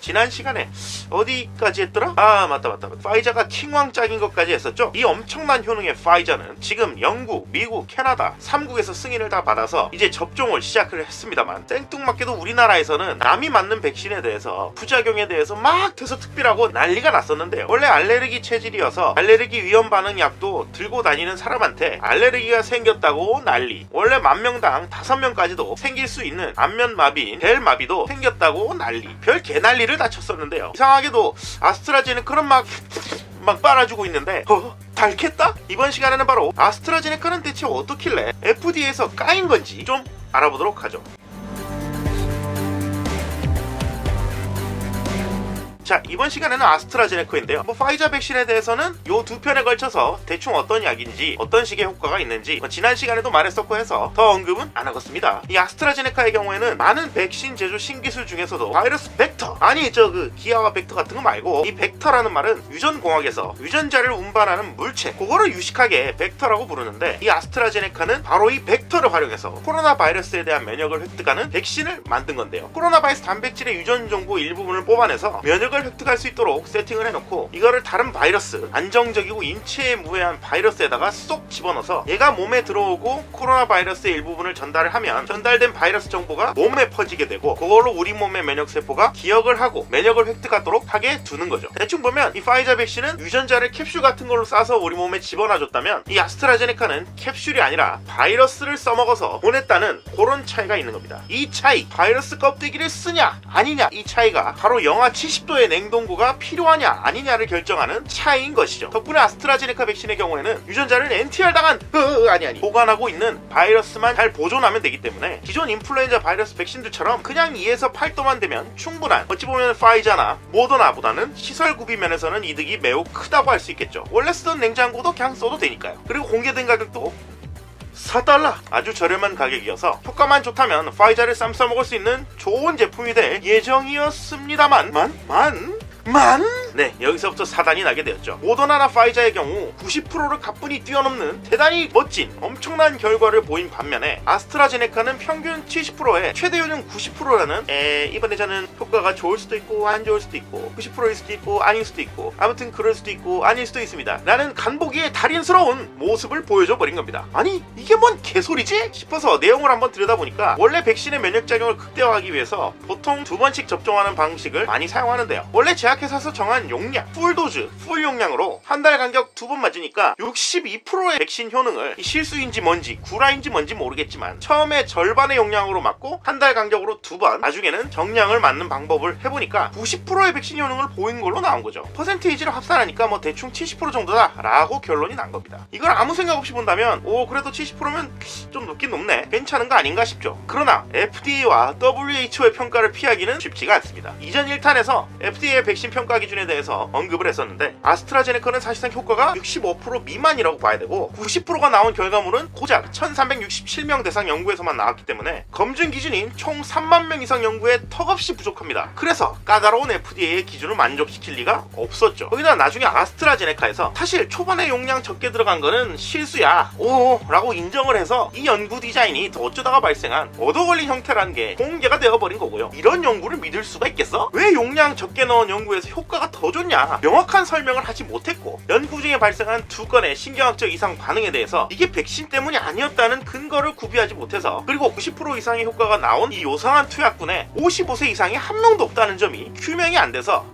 지난 시간에 어디까지 했더라? 아 맞다. 파이자가 킹왕짝인 것까지 했었죠. 이 엄청난 효능의 파이자는 지금 영국, 미국, 캐나다 3국에서 승인을 다 받아서 이제 접종을 시작을 했습니다만, 생뚱맞게도 우리나라에서는 남이 맞는 백신에 대해서 부작용에 대해서 막 대서특필하고 난리가 났었는데요. 원래 알레르기 체질이어서 알레르기 위험 반응 약도 들고 다니는 사람한테 알레르기가 생겼다고 난리. 원래 10,000명당 5명까지도 생길 수 있는 안면마비인 벨마비도 생겼다고 난리. 별 개난리를 다 쳤었는데요. 이상하게도 아스트라제네카는 막 빨아주고 있는데 닳겠다? 이번 시간에는 바로 아스트라제네카는 대체 어떻길래 FDA에서 까인 건지 좀 알아보도록 하죠. 자, 이번 시간에는 아스트라제네카인데요. 파이자 백신에 대해서는 요 두 편에 걸쳐서 대충 어떤 약인지 어떤 식의 효과가 있는지 지난 시간에도 말했었고 해서 더 언급은 안 하겠습니다. 이 아스트라제네카의 경우에는 많은 백신 제조 신기술 중에서도 바이러스 벡터, 아니 그 기아와 벡터 같은 거 말고 이 벡터라는 말은 유전공학에서 유전자를 운반하는 물체, 그거를 유식하게 벡터라고 부르는데, 이 아스트라제네카는 바로 이 벡터를 활용해서 코로나 바이러스에 대한 면역을 획득하는 백신을 만든 건데요. 코로나 바이러스 단백질의 유전 정보 일부분을 뽑아내서 면역을 획득할 수 있도록 세팅을 해놓고 이거를 다른 바이러스, 안정적이고 인체에 무해한 바이러스에다가 쏙 집어넣어서 얘가 몸에 들어오고 코로나 바이러스의 일부분을 전달을 하면 전달된 바이러스 정보가 몸에 퍼지게 되고, 그걸로 우리 몸의 면역세포가 기억을 하고 면역을 획득하도록 하게 두는 거죠. 대충 보면 이 파이자 백신은 유전자를 캡슐 같은 걸로 싸서 우리 몸에 집어넣어줬다면, 이 아스트라제네카는 캡슐이 아니라 바이러스를 써먹어서 보냈다는 그런 차이가 있는 겁니다. 이 차이, 바이러스 껍데기를 쓰냐 아니냐, 이 차이가 바로 영하 70도의 냉동고가 필요하냐 아니냐를 결정하는 차이인 것이죠. 덕분에 아스트라제네카 백신의 경우에는 유전자를 NTR 당한 보관하고 있는 바이러스만 잘 보존하면 되기 때문에 기존 인플루엔자 바이러스 백신들처럼 그냥 2에서 8도만 되면 충분한, 어찌 보면 파이자나 모더나보다는 시설 구비 면에서는 이득이 매우 크다고 할 수 있겠죠. 원래 쓰던 냉장고도 그냥 써도 되니까요. 그리고 공개된 가격도 $4, 아주 저렴한 가격이어서 효과만 좋다면 파이자를 쌈 싸먹을 수 있는 좋은 제품이 될 예정이었습니다만 네, 여기서부터 사단이 나게 되었죠. 모더나나 파이자의 경우 90%를 가뿐히 뛰어넘는 대단히 멋진 엄청난 결과를 보인 반면에, 아스트라제네카는 평균 70%에 최대 효능 90%라는 이번에 저는 효과가 좋을 수도 있고 안 좋을 수도 있고 90%일 수도 있고 아닐 수도 있고 아무튼 그럴 수도 있고 아닐 수도 있습니다 라는 간보기에 달인스러운 모습을 보여줘 버린 겁니다. 아니 이게 뭔 개소리지? 싶어서 내용을 한번 들여다보니까, 원래 백신의 면역작용을 극대화하기 위해서 보통 2번씩 접종하는 방식을 많이 사용하는데요. 원래 제약회사에서 정한 용량, 풀도즈, 풀 용량으로 한 달 간격 2번 맞으니까 62%의 백신 효능을, 실수인지 뭔지 구라인지 뭔지 모르겠지만 처음에 절반의 용량으로 맞고 한 달 간격으로 2번, 나중에는 정량을 맞는 방법을 해보니까 90%의 백신 효능을 보인 걸로 나온 거죠. 퍼센테이지를 합산하니까 대충 70% 정도다 라고 결론이 난 겁니다. 이걸 아무 생각 없이 본다면 그래도 70%면 좀 높긴 높네, 괜찮은 거 아닌가 싶죠. 그러나 FDA와 WHO의 평가를 피하기는 쉽지가 않습니다. 이전 1탄에서 FDA의 백신 평가 기준에 대해서 언급을 했었는데, 아스트라제네카는 사실상 효과가 65% 미만이라고 봐야 되고 90%가 나온 결과물은 고작 1367명 대상 연구에서만 나왔기 때문에 검증 기준인 총 3만 명 이상 연구에 턱없이 부족합니다. 그래서 까다로운 FDA의 기준을 만족시킬 리가 없었죠. 거기다 나중에 아스트라제네카에서 사실 초반에 용량 적게 들어간 거는 실수야 라고 인정을 해서 이 연구 디자인이 더 어쩌다가 발생한 얻어걸린 형태라는 게 공개가 되어버린 거고요. 이런 연구를 믿을 수가 있겠어? 왜 용량 적게 넣은 연구에서 효과가 더 좋냐, 명확한 설명을 하지 못했고, 연구 중에 발생한 2건의 신경학적 이상 반응에 대해서 이게 백신 때문이 아니었다는 근거를 구비하지 못해서, 그리고 90% 이상의 효과가 나온 이 요상한 투약군에 55세 이상이 한 명도 없다는 점이 규명이 안 돼서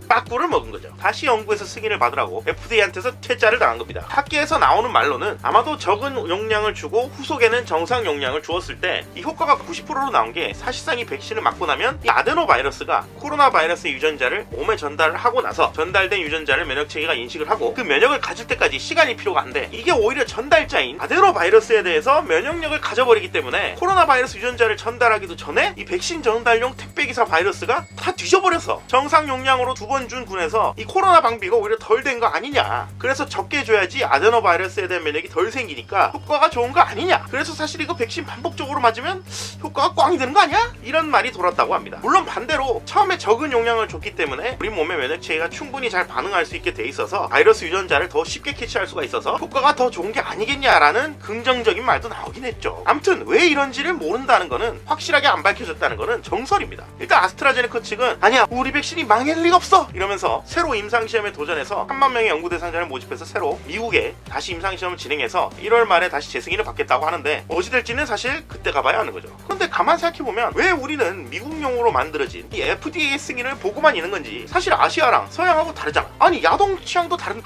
빠꾸를 먹은 거죠. 다시 연구에서 승인을 받으라고 FDA한테서 퇴짜를 당한 겁니다. 학계에서 나오는 말로는 아마도 적은 용량을 주고 후속에는 정상 용량을 주었을 때 이 효과가 90%로 나온 게, 사실상 이 백신을 맞고 나면 이 아데노 바이러스가 코로나 바이러스의 유전자를 몸에 전달을 하고 나서 전달된 유전자를 면역체계가 인식을 하고 그 면역을 가질 때까지 시간이 필요가 한데, 이게 오히려 전달자인 아데노 바이러스에 대해서 면역력을 가져버리기 때문에 코로나 바이러스 유전자를 전달하기도 전에 이 백신 전달용 택배기사 바이러스가 다 뒤져버려서 정상 용량으로 2번 번 준 군에서 이 코로나 방비가 오히려 덜 된 거 아니냐, 그래서 적게 줘야지 아데노 바이러스에 대한 면역이 덜 생기니까 효과가 좋은 거 아니냐, 그래서 사실 이거 백신 반복적으로 맞으면 효과가 꽝이 되는 거 아니야? 이런 말이 돌았다고 합니다. 물론 반대로 처음에 적은 용량을 줬기 때문에 우리 몸의 면역체계가 충분히 잘 반응할 수 있게 돼 있어서 바이러스 유전자를 더 쉽게 캐치할 수가 있어서 효과가 더 좋은 게 아니겠냐라는 긍정적인 말도 나오긴 했죠. 아무튼 왜 이런지를 모른다는 거는, 확실하게 안 밝혀졌다는 거는 정설입니다. 일단 아스트라제네카 측은 아니야, 우리 백신이 망할 리가 없어 이러면서 새로 임상시험에 도전해서 3만 명의 연구 대상자를 모집해서 새로 미국에 다시 임상시험을 진행해서 1월 말에 다시 재승인을 받겠다고 하는데, 무엇이 될지는 사실 그때 가봐야 하는 거죠. 그런데 가만 생각해보면 왜 우리는 미국용으로 만들어진 이 FDA 승인을 보고만 있는 건지, 사실 아시아랑 서양하고 다르잖아. 아니 야동 취향도 다른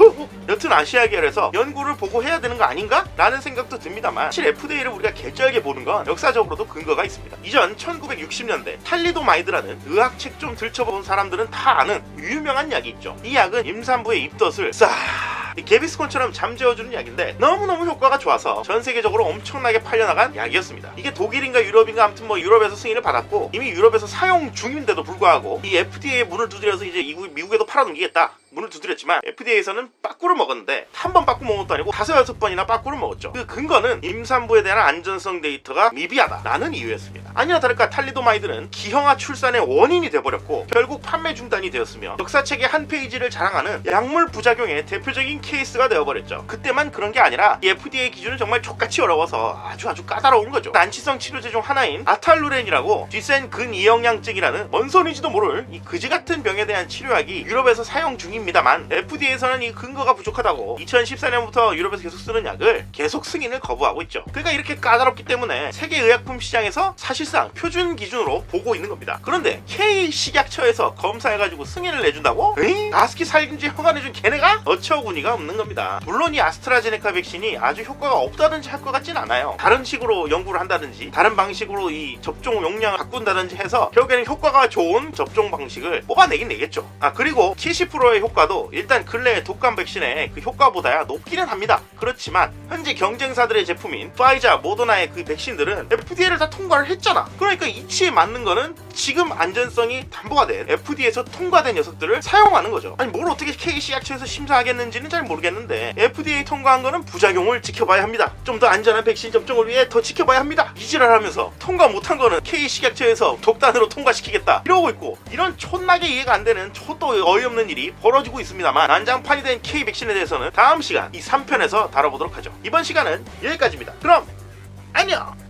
여튼 아시아 계열에서 연구를 보고 해야 되는 거 아닌가? 라는 생각도 듭니다만, 사실 FDA를 우리가 개쩔게 보는 건 역사적으로도 근거가 있습니다. 이전 1960년대 탈리도마이드라는 의학책 좀 들춰본 사람들은 다 아는 유명한 약이 있죠. 이 약은 임산부의 입덧을 싹 개비스콘처럼 잠재워주는 약인데 너무너무 효과가 좋아서 전 세계적으로 엄청나게 팔려나간 약이었습니다. 이게 독일인가 유럽인가 아무튼 유럽에서 승인을 받았고 이미 유럽에서 사용 중인데도 불구하고 이 FDA에 문을 두드려서 이제 미국에도 팔아넘기겠다 문을 두드렸지만, FDA에서는 빠꾸를 먹었는데 한 번 빠꾸 먹은 것도 아니고 5-6번이나 빠꾸를 먹었죠. 그 근거는 임산부에 대한 안전성 데이터가 미비하다라는 이유였습니다. 아니나 다를까 탈리도마이드는 기형아 출산의 원인이 돼버렸고 결국 판매 중단이 되었으며 역사책의 한 페이지를 자랑하는 약물 부작용의 대표적인 케이스가 되어버렸죠. 그때만 그런 게 아니라 이 FDA 기준은 정말 족같이 어려워서 아주 까다로운 거죠. 난치성 치료제 중 하나인 아탈루렌이라고 뒤센 근이영양증이라는 뭔소리지도 모를 이 그지같은 병에 대한 치료약이 유럽에서 사용 중입니다만, FDA에서는 이 근거가 부족하다고 2014년부터 유럽에서 계속 쓰는 약을 계속 승인을 거부하고 있죠. 그러니까 이렇게 까다롭기 때문에 세계 의약품 시장에서 사실상 표준 기준으로 보고 있는 겁니다. 그런데 K식약처에서 검사해가지고 승인을 내준다고? 에이? 가습기 살균제 허가내준 걔네가? 어처구니가 없는 겁니다. 물론 이 아스트라제네카 백신이 아주 효과가 없다든지 할 것 같진 않아요. 다른 식으로 연구를 한다든지 다른 방식으로 이 접종 용량을 바꾼다든지 해서 결국에는 효과가 좋은 접종 방식을 뽑아내긴 내겠죠. 그리고 70%의 효과도 일단 근래의 독감 백신의 그 효과보다야 높기는 합니다. 그렇지만 현재 경쟁사들의 제품인 파이자, 모더나의 그 백신들은 FDA를 다 통과를 했잖아. 그러니까 이치에 맞는 거는 지금 안전성이 담보가 된 FDA에서 통과된 녀석들을 사용하는 거죠. 아니 뭘 어떻게 K식약처에서 심사하겠는지는 잘 모르겠는데 FDA 통과한 거는 부작용을 지켜봐야 합니다. 좀 더 안전한 백신 접종을 위해 더 지켜봐야 합니다. 이지랄 하면서 통과 못한 거는 K식약처에서 독단으로 통과시키겠다 이러고 있고, 이런 촌나게 이해가 안 되는 촌도 어이없는 일이 벌어지고 있습니다만, 난장판이 된 K백신에 대해서는 다음 시간 이 3편에서 다뤄보도록 하죠. 이번 시간은 여기까지입니다. 그럼 안녕!